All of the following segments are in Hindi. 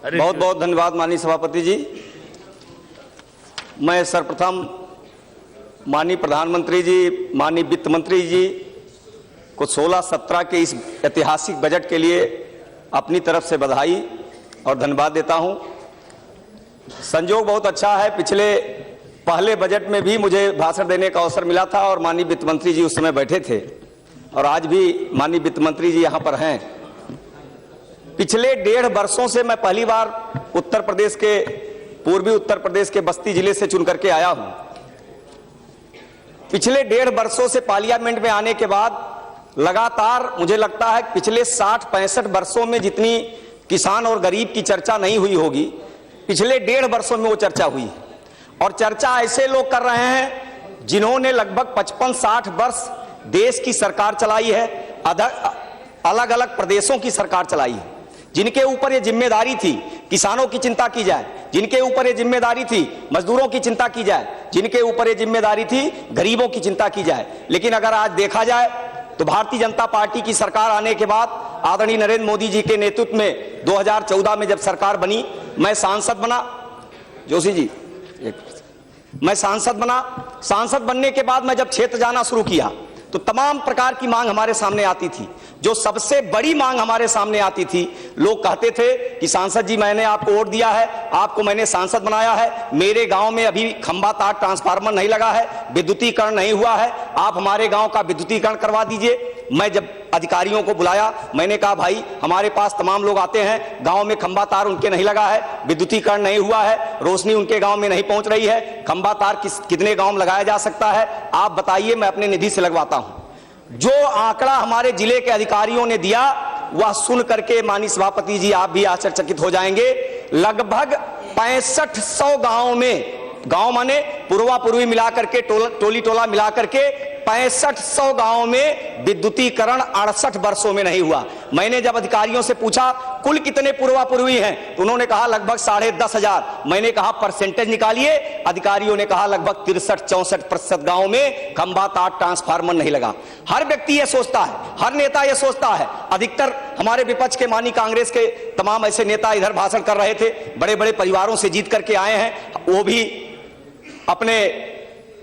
बहुत बहुत धन्यवाद माननीय सभापति जी। मैं सर्वप्रथम माननीय प्रधानमंत्री जी, माननीय वित्त मंत्री जी को 16-17 के इस ऐतिहासिक बजट के लिए अपनी तरफ से बधाई और धन्यवाद देता हूं। संयोग बहुत अच्छा है, पहले बजट में भी मुझे भाषण देने का अवसर मिला था और माननीय वित्त मंत्री जी उस समय बैठे थे और आज भी माननीय वित्त मंत्री जी यहां पर हैं। पिछले 1.5 वर्षों से मैं पहली बार उत्तर प्रदेश के, पूर्वी उत्तर प्रदेश के बस्ती जिले से चुन करके आया हूं। पिछले 1.5 वर्षों से पार्लियामेंट में आने के बाद लगातार मुझे लगता है पिछले 60-65 वर्षों में जितनी किसान और गरीब की चर्चा नहीं हुई होगी, पिछले 1.5 वर्षों में वो चर्चा हुई। और चर्चा ऐसे लोग कर रहे हैं जिन्होंने लगभग 55-60 वर्ष देश की सरकार चलाई है, अलग अलग प्रदेशों की सरकार चलाई है, जिनके ऊपर ये जिम्मेदारी थी किसानों की चिंता की जाए, जिनके ऊपर ये जिम्मेदारी थी मजदूरों की चिंता की जाए, जिनके ऊपर ये जिम्मेदारी थी गरीबों की चिंता की जाए। लेकिन अगर आज देखा जाए तो भारतीय जनता पार्टी की सरकार आने के बाद आदरणीय नरेंद्र मोदी जी के नेतृत्व में 2014 में जब सरकार बनी, मैं सांसद बना, जोशी जी मैं सांसद बना। सांसद बनने के बाद मैं जब क्षेत्र जाना शुरू किया तो तमाम प्रकार की मांग हमारे सामने आती थी। जो सबसे बड़ी मांग हमारे सामने आती थी, लोग कहते थे कि सांसद जी मैंने आपको वोट दिया है, आपको मैंने सांसद बनाया है, मेरे गांव में अभी खंबा तार ट्रांसफार्मर नहीं लगा है, विद्युतीकरण नहीं हुआ है, आप हमारे गांव का विद्युतीकरण करवा दीजिए। मैं जब अधिकारियों को बुलाया, मैंने कहा भाई हमारे पास तमाम लोग आते हैं, गांव में खंबा तार उनके नहीं लगा है, विद्युतीकरण नहीं हुआ है, रोशनी उनके गांव में नहीं पहुंच रही है, खंबा तार कितने गांव में लगाया जा सकता है, आप बताइए, मैं अपने निधि से लगवाता हूं। जो आंकड़ा हमारे जिले के अधिकारियों ने दिया वह सुन करके माननीय सभापति जी आप भी आश्चर्यचकित हो जाएंगे। लगभग 6500 गांव में, गांव माने पूर्वा पूर्वी मिलाकर के, टोली टोला मिलाकर के 6500 गांव में विद्युतीकरण 68 वर्षों में नहीं हुआ। मैंने जब अधिकारियों से पूछा कुल कितने पूर्वा पूर्वी हैं, तो उन्होंने कहा लगभग 10,500। मैंने कहा परसेंटेज निकालिए, अधिकारियों ने कहा लगभग 63-64% गांव में खंबा तार ट्रांसफार्मर नहीं लगा। हर व्यक्ति यह सोचता है, हर नेता यह सोचता है, अधिकतर हमारे विपक्ष के माननीय कांग्रेस के तमाम ऐसे नेता इधर भाषण कर रहे थे, बड़े बड़े परिवारों से जीत करके आए हैं, वो भी अपने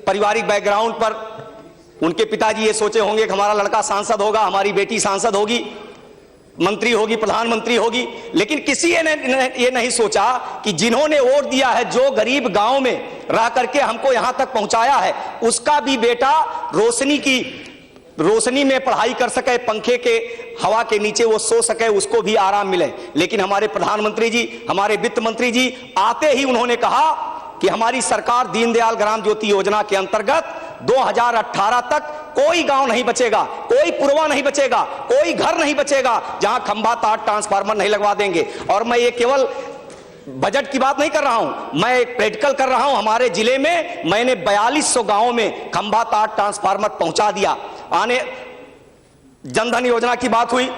पारिवारिक बैकग्राउंड पर उनके पिताजी ये सोचे होंगे कि हमारा लड़का सांसद होगा, हमारी बेटी सांसद होगी, मंत्री होगी, प्रधानमंत्री होगी। लेकिन किसी ने ये नहीं सोचा कि जिन्होंने वोट दिया है, जो गरीब गांव में रह करके हमको यहां तक पहुंचाया है, उसका भी बेटा रोशनी में पढ़ाई कर सके, पंखे के हवा के नीचे वो सो सके, उसको भी आराम मिले। लेकिन हमारे प्रधानमंत्री जी, हमारे वित्त मंत्री जी आते ही उन्होंने कहा कि हमारी सरकार दीनदयाल ग्राम ज्योति योजना के अंतर्गत 2018 तक कोई गांव नहीं बचेगा, कोई पुरवा नहीं बचेगा, कोई घर नहीं बचेगा जहां खंबा तार ट्रांसफार्मर नहीं लगवा देंगे। और मैं ये केवल बजट की बात नहीं कर रहा हूं, मैं एक प्रैक्टिकल कर रहा हूं। हमारे जिले में मैंने 4200 गांवों में खंबा तार ट्रांसफार्मर पहुंचा दिया। जनधन योजना की बात हुई,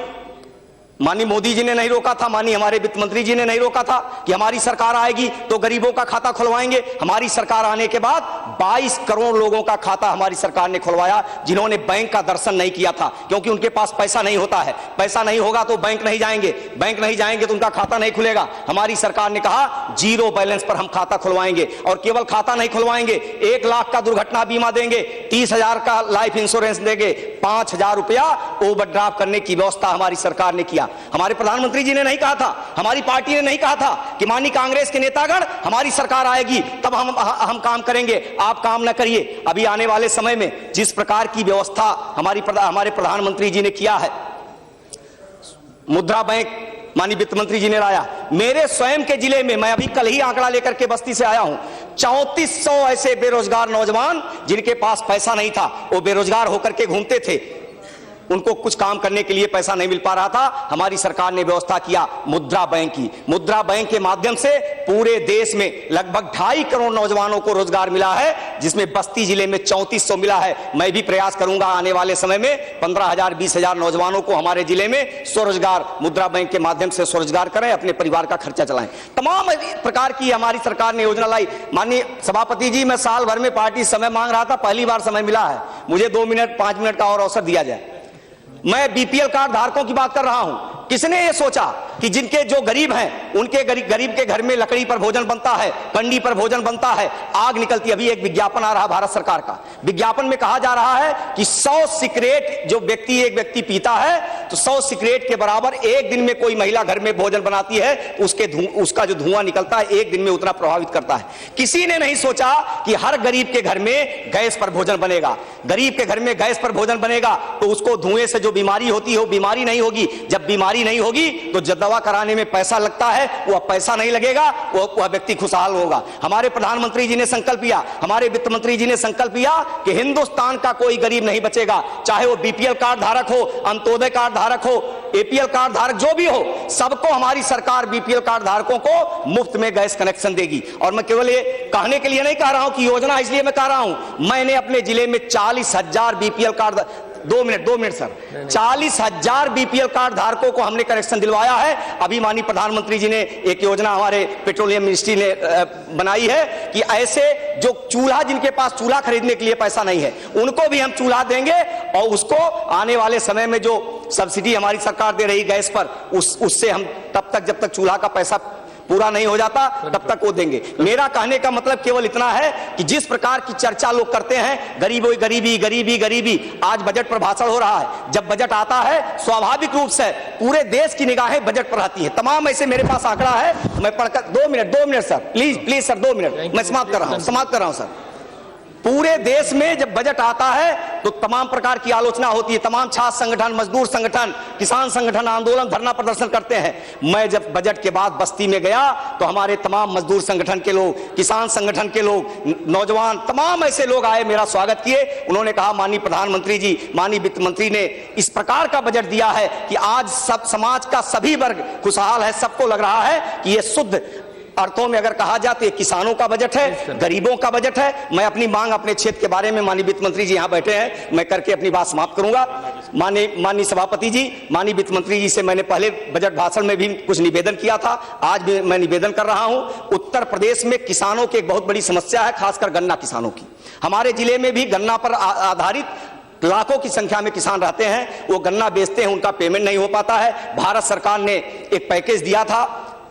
माननीय मोदी जी ने नहीं रोका था, माननीय हमारे वित्त मंत्री जी ने नहीं रोका था कि हमारी सरकार आएगी तो गरीबों का खाता खुलवाएंगे। हमारी सरकार आने के बाद 22 करोड़ लोगों का खाता हमारी सरकार ने खुलवाया, जिन्होंने बैंक का दर्शन नहीं किया था, क्योंकि उनके पास पैसा नहीं होता है। पैसा नहीं होगा तो बैंक नहीं जाएंगे, बैंक नहीं जाएंगे तो उनका खाता नहीं खुलेगा। हमारी सरकार ने कहा 0 बैलेंस पर हम खाता खुलवाएंगे, और केवल खाता नहीं खुलवाएंगे, 1 लाख का दुर्घटना बीमा देंगे, 30,000 का लाइफ इंश्योरेंस देंगे, 5,000 रुपया ओवरड्राफ्ट करने की व्यवस्था हमारी सरकार ने किया। हमारे प्रधानमंत्री जी ने नहीं कहा था, हमारी पार्टी ने नहीं कहा था कि माननीय कांग्रेस के नेतागण हमारी सरकार आएगी तब हम काम करेंगे, आप काम न करिए। अभी आने वाले समय में जिस प्रकार की व्यवस्था हमारे प्रधानमंत्री जी ने किया है, मुद्रा बैंक माननीय वित्त मंत्री जी ने लाया, मेरे स्वयं के जिले में, मैं अभी कल ही आंकड़ा लेकर के बस्ती से आया हूं, 3400 ऐसे बेरोजगार नौजवान जिनके पास पैसा नहीं था, वो बेरोजगार होकर के घूमते थे, उनको कुछ काम करने के लिए पैसा नहीं मिल पा रहा था। हमारी सरकार ने व्यवस्था किया मुद्रा बैंक की। मुद्रा बैंक के माध्यम से पूरे देश में लगभग 2.5 करोड़ नौजवानों को रोजगार मिला है, जिसमें बस्ती जिले में 3400 मिला है। मैं भी प्रयास करूंगा आने वाले समय में 15,000 20,000 नौजवानों को हमारे जिले में स्वरोजगार, मुद्रा बैंक के माध्यम से स्वरोजगार करें, अपने परिवार का खर्चा चलाएं। तमाम प्रकार की हमारी सरकार ने योजना लाई। माननीय सभापति जी, मैं साल भर में पार्टी समय मांग रहा था, पहली बार समय मिला है, मुझे 2 मिनट 5 मिनट का और अवसर दिया जाए। मैं बीपीएल कार्ड धारकों की बात कर रहा हूं। किसने ये सोचा कि जिनके जो गरीब हैं उनके गरीब के घर में लकड़ी पर भोजन बनता है, कंडी पर भोजन बनता है, आग निकलती है। अभी एक विज्ञापन आ रहा भारत सरकार का, विज्ञापन में कहा जा रहा है कि 100 सिगरेट जो एक व्यक्ति पीता है तो 100 सिगरेट के बराबर एक दिन में कोई महिला घर में भोजन बनाती है तो उसका जो धुआं निकलता है एक दिन में उतना प्रभावित करता है। किसी ने नहीं सोचा कि हर गरीब के घर में गैस पर भोजन बनेगा। गरीब के घर में गैस पर भोजन बनेगा तो उसको धुएं से जो बीमारी होती है वो बीमारी नहीं होगी। जब बीमारी नहीं होगी तो जब दवा कराने में पैसा लगता है वो पैसा नहीं लगेगा, वह व्यक्ति खुशहाल होगा। हमारे प्रधानमंत्री जी ने संकल्प लिया, हमारे वित्त मंत्री जी ने संकल्प लिया कि हिंदुस्तान का कोई गरीब नहीं बचेगा, चाहे वो बीपीएल कार्ड धारक हो, अंत्योदय कार्ड धारक हो, एपीएल कार्ड धारक जो भी हो, सबको हमारी सरकार बीपीएल कार्ड धारकों को मुफ्त में गैस कनेक्शन देगी। और मैं केवल ये कहने के लिए नहीं कह रहा हूं कि योजना, इसलिए मैं कह रहा हूं मैंने अपने जिले में 40,000 BPL card 2 minute sir 40,000 BPL card धारकों को हमने कनेक्शन दिलवाया है। अभी माननीय प्रधानमंत्री जी ने एक योजना हमारे पेट्रोलियम मिनिस्ट्री ने बनाई है कि ऐसे जो चूल्हा, जिनके पास चूल्हा खरीदने के लिए पैसा नहीं है उनको भी हम चूल्हा देंगे और उसको आने वाले समय में जो सब्सिडी हमारी सरकार दे रही गैस पर उससे हम तब तक जब तक चूल्हा का पैसा पूरा नहीं हो जाता तब तक वो देंगे। मेरा कहने का मतलब केवल इतना है कि जिस प्रकार की चर्चा लोग करते हैं, गरीबी गरीबी गरीबी गरीबी, आज बजट पर भाषण हो रहा है, जब बजट आता है स्वाभाविक रूप से पूरे देश की निगाहें बजट पर आती है। तमाम ऐसे मेरे पास आंकड़ा है, मैं पढ़कर 2 minute sir, please sir 2 minute, मैं समाप्त कर रहा हूं सर। पूरे देश में जब बजट आता है तो तमाम प्रकार की आलोचना होती है, तमाम छात्र संगठन, मजदूर संगठन, किसान संगठन आंदोलन, धरना प्रदर्शन करते हैं। मैं जब बजट के बाद बस्ती में गया तो हमारे तमाम मजदूर संगठन के लोग, किसान संगठन के लोग, नौजवान, तमाम ऐसे लोग आए, मेरा स्वागत किए। उन्होंने कहा माननीय प्रधानमंत्री जी, माननीय वित्त मंत्री ने इस प्रकार का बजट दिया है कि आज सब समाज का सभी वर्ग खुशहाल है, सबको लग रहा है कि ये शुद्ध अर्थों में अगर कहा जाए तो ये किसानों का बजट है, गरीबों का बजट है। मैं अपनी मांग अपने क्षेत्र के बारे में, माननीय वित्त मंत्री जी यहां बैठे हैं, मैं करके अपनी बात समाप्त करूंगा। माननीय सभापति जी, माननीय वित्त मंत्री जी से मैंने पहले बजट भाषण में भी कुछ निवेदन किया था, आज भी मैं निवेदन कर रहा हूं। उत्तर प्रदेश में किसानों की एक बहुत बड़ी समस्या है, खासकर गन्ना किसानों की। हमारे जिले में भी गन्ना पर आधारित लाखों की संख्या में किसान रहते हैं, वो गन्ना बेचते हैं, उनका पेमेंट नहीं हो पाता है। भारत सरकार ने एक पैकेज दिया था,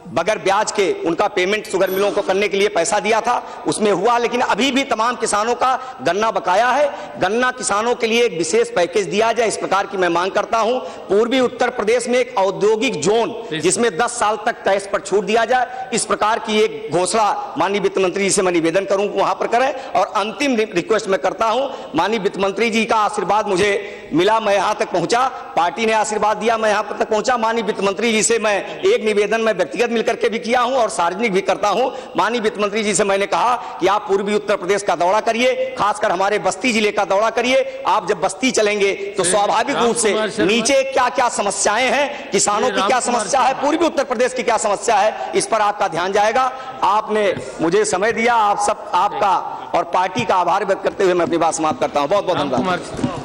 बगैर ब्याज के उनका पेमेंट शुगर मिलों को करने के लिए पैसा दिया था, उसमें हुआ, लेकिन अभी भी तमाम किसानों का गन्ना बकाया है। गन्ना किसानों के लिए एक विशेष पैकेज दिया जाए, इस प्रकार की मैं मांग करता हूं। पूर्वी उत्तर प्रदेश में एक औद्योगिक जोन जिसमें 10 साल तक टैक्स पर छूट दिया जाए, इस प्रकार की एक घोषणा माननीय वित्त मंत्री जी से मैं निवेदन करूं वहां पर करें। और अंतिम रिक्वेस्ट मैं करता हूं, माननीय वित्त मंत्री जी का आशीर्वाद मुझे मिला, मैं यहां तक पहुंचा, पार्टी ने आशीर्वाद दिया, मैं यहां तक पहुंचा। माननीय वित्त मंत्री जी से मैं एक निवेदन मैं व्यक्तिगत मिलकर के भी किया हूं और सार्वजनिक भी करता हूं। माननीय वित्त मंत्री जी से मैंने कहा कि आप पूर्वी उत्तर प्रदेश का दौरा करिए, खासकर हमारे बस्ती जिले का दौरा करिए। आप जब बस्ती चलेंगे तो स्वाभाविक रूप से नीचे क्या क्या समस्याएं हैं, किसानों की क्या समस्या है, पूर्वी उत्तर प्रदेश की क्या समस्या है, इस पर आपका ध्यान जाएगा। आपने मुझे समय दिया, आप सब, आपका और पार्टी का आभार व्यक्त करते हुए मैं अपनी बात समाप्त करता हूं। बहुत बहुत धन्यवाद।